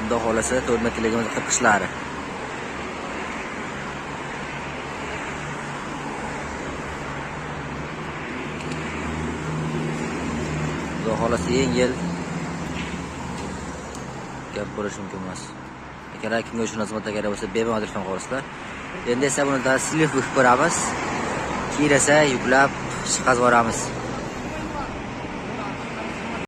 Xudo xolasa 4 metrligimiz 40 qishlari. Xudo xolasa yengil gap bo'lishi mumkin emas. Akalar kimga shu nazmat agar bo'lsa bemalol telefon qilasizlar. Endi esa buni tasliq qilib ko'ramiz. Keyin esa yuklab chiqazib yuboramiz.